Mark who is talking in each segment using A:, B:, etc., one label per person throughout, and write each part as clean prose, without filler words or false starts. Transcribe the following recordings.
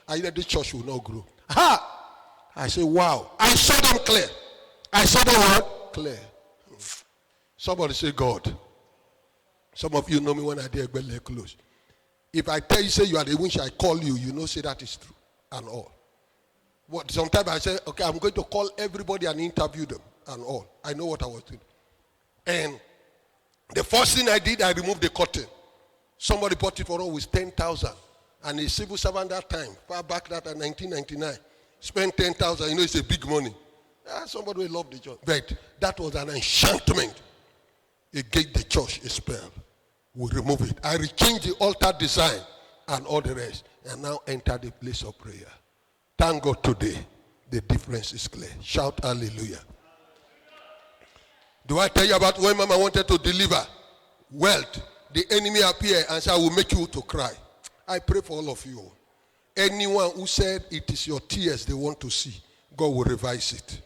A: I said, this church will not grow. Ha! I said, wow. I saw them clear. I saw them what? Clear. Somebody say God. Some of you know me when I did Egbele close. If I tell you, say you are the winch, I call you, you know, say that is true and all. What sometimes I say, okay, I'm going to call everybody and interview them and all. I know what I was doing. And the first thing I did, I removed the curtain. Somebody bought it for us with 10,000. And a civil servant that time, far back that in 1999, spent 10,000. You know, it's a big money. Somebody will love the church. But that was an enchantment. It gave the church a spell. We remove it. I rechanged the altar design and all the rest. And now enter the place of prayer. Thank God today, the difference is clear. Shout hallelujah. Do I tell you about when Mama wanted to deliver wealth? The enemy appeared and said, I will make you to cry. I pray for all of you. Anyone who said it is your tears they want to see, God will revise it.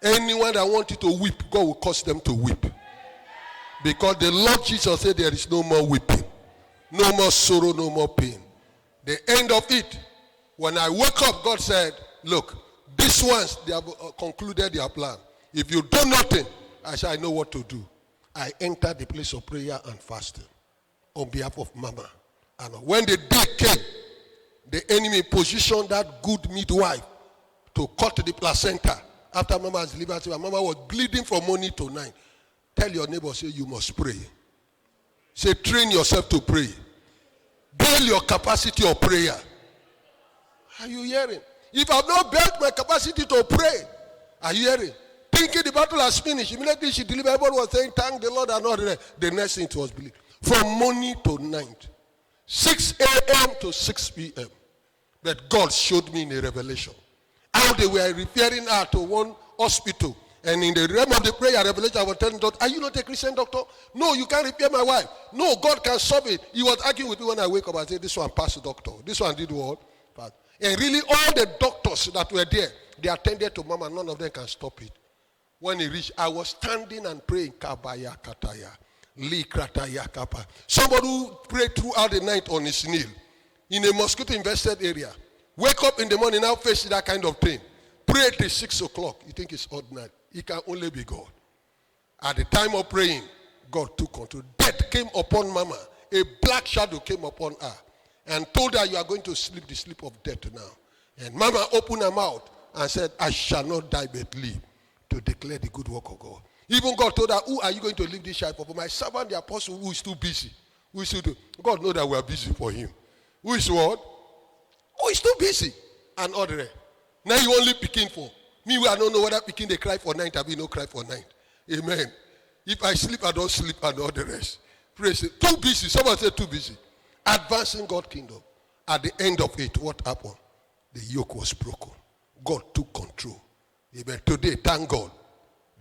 A: Anyone that wanted to weep, God will cause them to weep. Because the Lord Jesus said there is no more weeping, no more sorrow, no more pain. The end of it, when I woke up, God said, look, these ones, they have concluded their plan. If you do nothing, I said, I know what to do. I entered the place of prayer and fasting on behalf of Mama. And when the day came, the enemy positioned that good midwife to cut the placenta after Mama's delivered. Mama was bleeding from morning to night. Tell your neighbor, say, you must pray. Say, train yourself to pray. Build your capacity of prayer. Are you hearing? If I've not built my capacity to pray, are you hearing? Thinking the battle has finished. Immediately she delivered, everyone was saying, thank the Lord and all that. The next thing it was believed. From morning to night. 6 a.m. to 6 p.m. But God showed me in a revelation how they were referring her to one hospital. And in the realm of the prayer revelation, I was telling doctor, are you not a Christian doctor? No, you can't repair my wife. No, God can solve it. He was arguing with me when I wake up. I said, this one passed the doctor. This one did what? Passed. And really all the doctors that were there, they attended to Mama. None of them can stop it. When he reached, I was standing and praying. Kabaya kataya. Li krataya kapa. Somebody who prayed throughout the night on his knee in a mosquito-infested area. Wake up in the morning, now face that kind of thing. Pray till 6 o'clock. You think it's ordinary. It can only be God. At the time of praying, God took control. Death came upon Mama. A black shadow came upon her and told her, you are going to sleep the sleep of death now. And Mama opened her mouth and said, I shall not die but live to declare the good work of God. Even God told her, who are you going to leave this child for? My servant, the apostle, who is too busy. Who is too do? God knows that we are busy for him. Who is what? Who is too busy? And other. Now you only picking for. Me, I don't know whether picking they cry for night, I be no cry for night. Amen. If I sleep, I don't sleep and all the rest. Praise it. Too busy. Someone said too busy. Advancing God's kingdom. At the end of it, what happened? The yoke was broken. God took control. Amen. Today, thank God.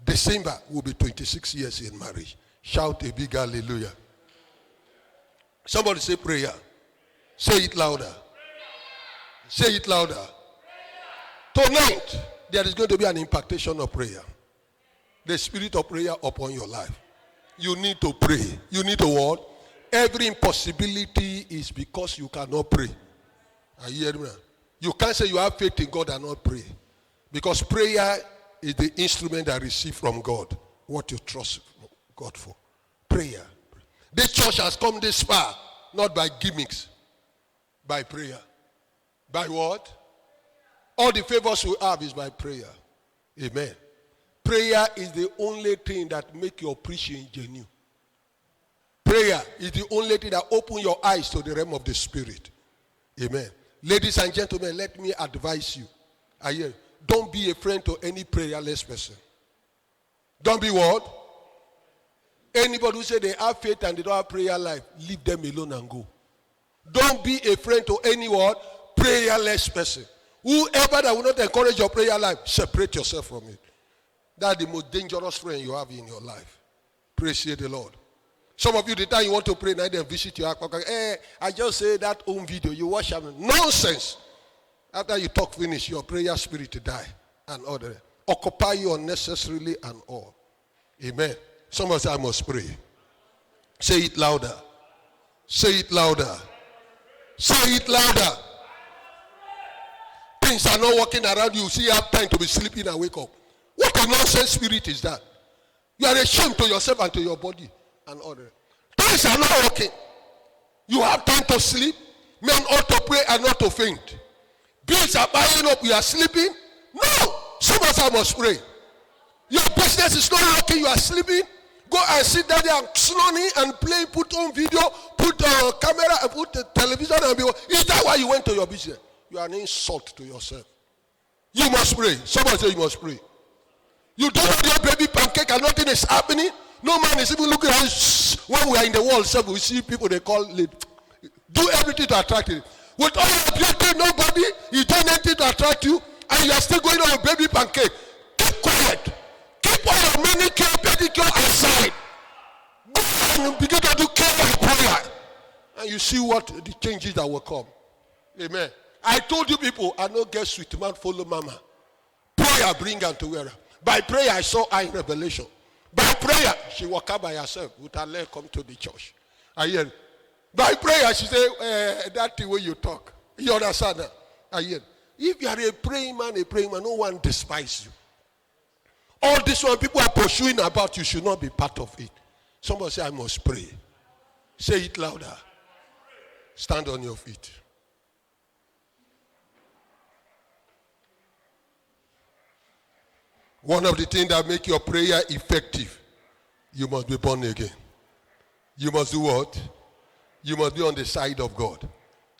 A: December will be 26 years in marriage. Shout a big hallelujah. Somebody say prayer. Say it louder. Say it louder. Tonight, there is going to be an impartation of prayer. The spirit of prayer upon your life. You need to pray. You need to what? Every impossibility is because you cannot pray. Are you hearing me? You can't say you have faith in God and not pray. Because prayer is the instrument that receive from God what you trust God for. Prayer. The church has come this far, not by gimmicks, by prayer. By what? All the favors we have is by prayer. Amen. Prayer is the only thing that makes your preaching genuine. Prayer is the only thing that opens your eyes to the realm of the spirit. Amen. Ladies and gentlemen, let me advise you. Don't be a friend to any prayerless person. Don't be what? Anybody who say they have faith and they don't have prayer life, leave them alone and go. Don't be a friend to any what? Prayerless person. Whoever that will not encourage your prayer life, separate yourself from it. That's the most dangerous friend you have in your life. Praise the Lord. Some of you, the time you want to pray, now they visit your house. I just say that home video, you watch them. Nonsense. After you talk finish, your prayer spirit to die and all that. Occupy you unnecessarily and all. Amen. Somebody say, I must pray. Say it louder. Say it louder. Say it louder. Things are not working around you. See, you have time to be sleeping and wake up. What a nonsense spirit is that? You are ashamed to yourself and to your body and all that. Things are not working. You have time to sleep. Men ought to pray and not to faint. Bills are piling up. You are sleeping. No. Some of us must pray. Your business is not working. You are sleeping. Go and sit down there and snoring and play. Put on video. Put camera and put the television. And is that why you went to your business? You are an insult to yourself. You must pray. Somebody say you must pray. You don't have your baby pancake and nothing is happening. No man is even looking at us. When we are in the world, so we see people they call late. Do everything to attract it. With all your beauty, nobody is doing anything to attract you, and you are still going on with baby pancake. Keep quiet. Keep all your manicure, pedicure aside. Go and begin to do care and prayer. And you see what the changes that will come. Amen. I told you people, I don't get sweet man, follow mama. Prayer bring her to where. By prayer, I saw her in Revelation. By prayer, she walked out by herself with her leg come to the church. I hear. By prayer, she said, that's the way you talk. You understand that? I hear. If you are a praying man, no one despises you. All this one people are pursuing about you should not be part of it. Somebody say, I must pray. Say it louder. Stand on your feet. One of the things that make your prayer effective, you must be born again. You must do what? You must be on the side of God.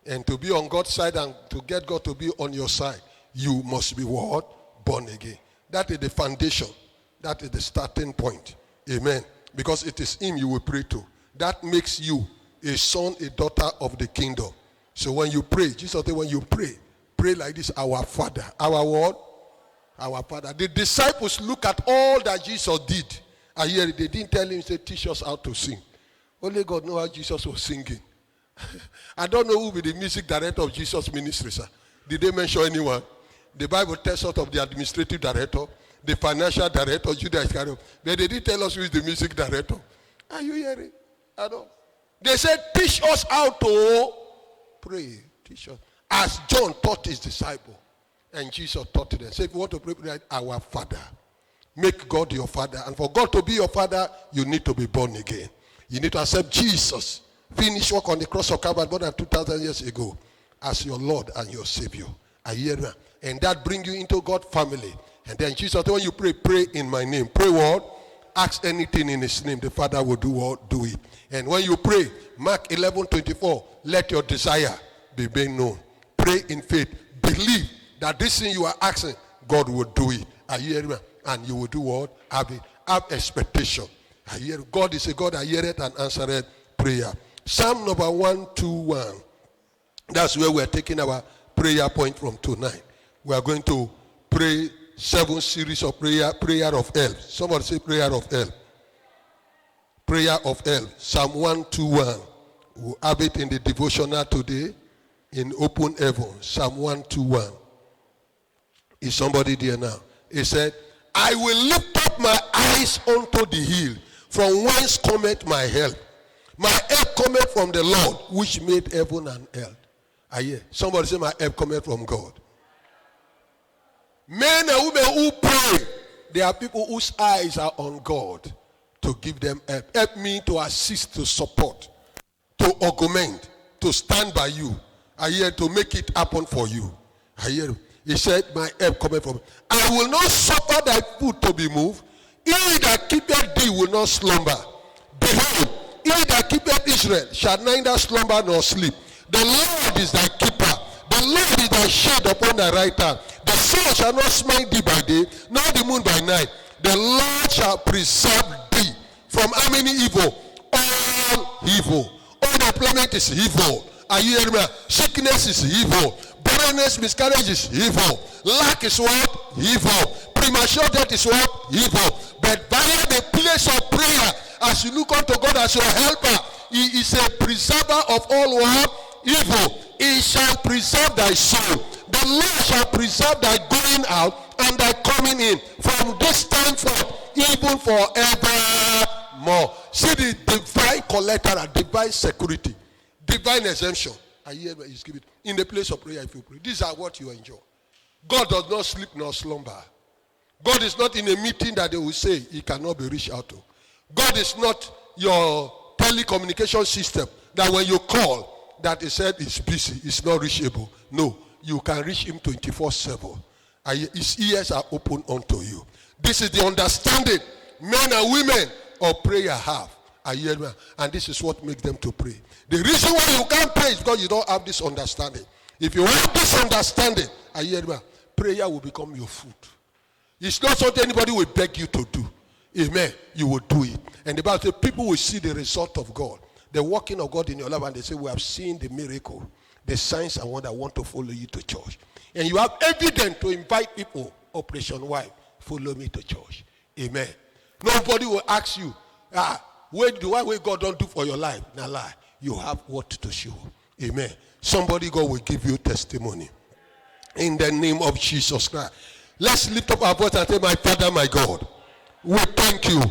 A: And to be on God's side and to get God to be on your side, you must be what? Born again. That is the foundation. That is the starting point. Amen. Because it is Him you will pray to. That makes you a son, a daughter of the kingdom. So when you pray, Jesus said, when you pray like this, our Father. Our what? Our Father. The disciples look at all that Jesus did. And here they didn't tell him, say, teach us how to sing. Only God knows how Jesus was singing. I don't know who will be the music director of Jesus' ministry, sir. Did they mention anyone? The Bible tells us of the administrative director, the financial director, Judas Iscariot. But they didn't tell us who is the music director. Are you hearing? I don't. They said, teach us how to pray. Teach us. As John taught his disciple. And Jesus taught them. Say, if you want to pray, pray our Father. Make God your Father. And for God to be your Father, you need to be born again. You need to accept Jesus. Finish work on the cross of Calvary more than 2,000 years ago as your Lord and your Savior. I hear that. And that brings you into God's family. And then Jesus said, when you pray, pray in my name. Pray what? Ask anything in his name. The Father will do what? Do it. And when you pray, Mark 11:24, let your desire be made known. Pray in faith. Believe that this thing you are asking, God will do it. I hear him. And you will do what? Have it. Have expectation. I hear God is a God that heareth and answereth prayer. Psalm number 121. That's where we're taking our prayer point from tonight. We are going to pray 7 series of prayer of help. Somebody say prayer of help. Prayer of help. Psalm 121. We'll have it in the devotional today in open heaven. Psalm 121. Is somebody there now? He said, I will lift up my eyes unto the hill, from whence cometh my help. My help cometh from the Lord, which made heaven and earth. I hear. Somebody say, my help cometh from God. Men and women who pray, there are people whose eyes are on God to give them help. Help me to assist, to support, to augment, to stand by you. I hear, to make it happen for you. I hear. He said, my help cometh from. I will not suffer thy foot to be moved. He that keepeth thee will not slumber. Behold, he that keepeth Israel shall neither slumber nor sleep. The Lord is thy keeper. The Lord is thy shade upon thy right hand. The sun shall not smite thee by day, nor the moon by night. The Lord shall preserve thee from how many evil? All evil. Unemployment is evil. Are you hearing me? Sickness is evil. Barrenness, miscarriage is evil. Lack is what? Evil. Premature death is what? Evil. But via the place of prayer, as you look unto God as your helper, he is a preserver of all what? Evil. He shall preserve thy soul. The Lord shall preserve thy going out and thy coming in from this time forth, even forevermore. See the divine collateral, divine security, divine exemption. I hear he's giving in the place of prayer if you pray. These are what you enjoy. God does not sleep nor slumber. God is not in a meeting that they will say he cannot be reached out to. God is not your telecommunication system that when you call, that he said is busy, it's not reachable. No, you can reach him 24/7. His ears are open unto you. This is the understanding men and women of prayer have. And this is what makes them to pray. The reason why you can't pray is because you don't have this understanding. If you have this understanding, prayer will become your food. It's not something anybody will beg you to do. Amen. You will do it. And the Bible says people will see the result of God, the working of God in your life, and they say, we have seen the miracle, the signs and wonders want to follow you to church. And you have evidence to invite people, Operation Wife, follow me to church. Amen. Nobody will ask you, what God don't do for your life? Now lie. You have what to show. Amen. Somebody, God will give you testimony. In the name of Jesus Christ. Let's lift up our voice and say, my Father, my God, we thank you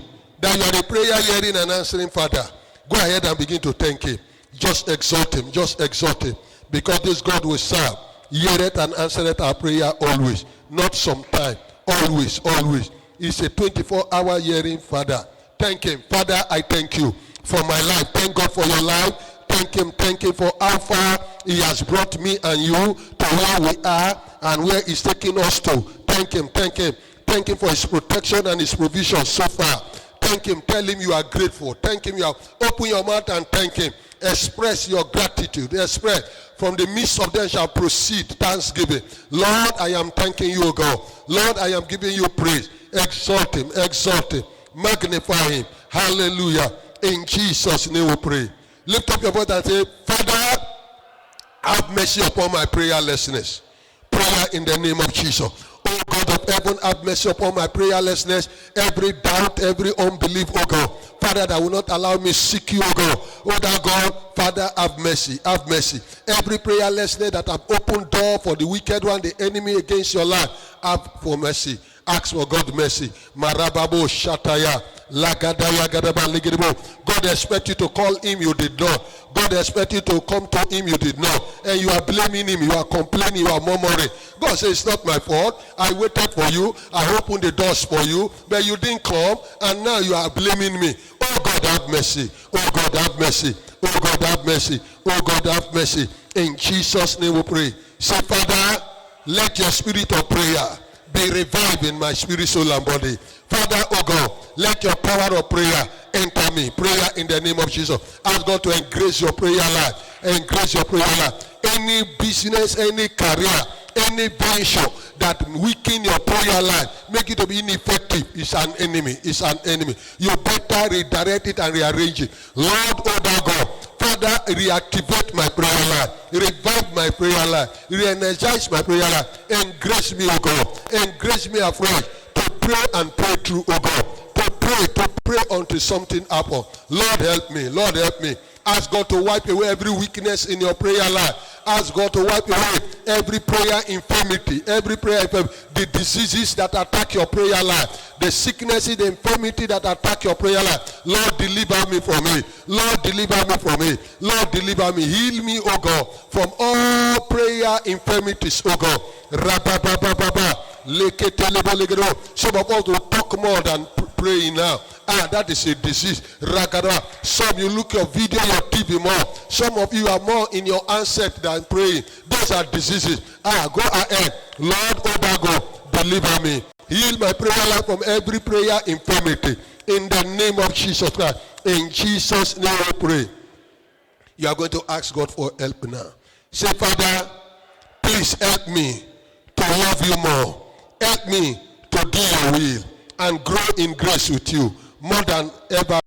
A: that you are a prayer hearing and answering Father. Go ahead and begin to thank him. Just exalt him. Just exalt him. Because this God will serve. Heareth and answereth our prayer always. Not sometime. Always, always. He's a 24-hour hearing Father. Thank him. Father, I thank you for my life. Thank God for your life. Thank him for how far he has brought me and you to where we are and where he's taking us to. Thank him. Thank him for his protection and his provision so far. Thank him. Tell him you are grateful. Thank him. You have opened your mouth and thank him. Express your gratitude. Express. From the midst of them shall proceed thanksgiving. Lord, I am thanking you, O God. Lord, I am giving you praise. Exalt him. Exalt him. Magnify him. Hallelujah. In Jesus' name we pray. Lift up your voice and say, Father, have mercy upon my prayerlessness. Prayer in the name of Jesus. Oh God of heaven, have mercy upon my prayerlessness. Every doubt, every unbelief, oh God. Father, that will not allow me to seek you, oh God. Oh God, Father, have mercy. Have mercy. Every prayerlessness that have opened door for the wicked one, the enemy against your life, have for mercy. Ask for God mercy. Marababo Shataya. God expects you to call him, you did not. God expects you to come to him, you did not. And you are blaming him, you are complaining, you are murmuring. God says, it's not my fault. I waited for you. I opened the doors for you, but you didn't come, and now you are blaming me. Oh God, have mercy. Oh God, have mercy. Oh God, have mercy. Oh God, have mercy. In Jesus' name we pray. Say, Father, let your spirit of prayer be revived in my spirit, soul, and body. Father, oh God, let your power of prayer enter me. Prayer in the name of Jesus. Ask God to increase your prayer life. Increase your prayer life. Any business, any career, any venture that weaken your prayer life, make it to be ineffective, is an enemy. It's an enemy. You better redirect it and rearrange it. Lord, oh God, Father, reactivate my prayer life. Revive my prayer life. Re-energize my prayer life. Engrace me, oh God. Engrace me afresh to pray and pray through, oh God. To pray until something happens. Lord, help me. Lord, help me. Ask God to wipe away every weakness in your prayer life. Ask God to wipe away every prayer infirmity. Every prayer infirmity. The diseases that attack your prayer life. The sicknesses, the infirmity that attack your prayer life. Lord, deliver me from it. Lord, deliver me from it. Lord, deliver me. Heal me, oh God, from all prayer infirmities, oh God. Some of us will talk more than praying now. That is a disease. Some you look your video, your TV more. Some of you are more in your handset than praying. Those are diseases. Go ahead. Lord, oh God, deliver me. Heal my prayer life from every prayer infirmity. In the name of Jesus Christ. In Jesus' name I pray. You are going to ask God for help now. Say, Father, please help me to love you more. Help me to do your will and grow in grace with you more than ever.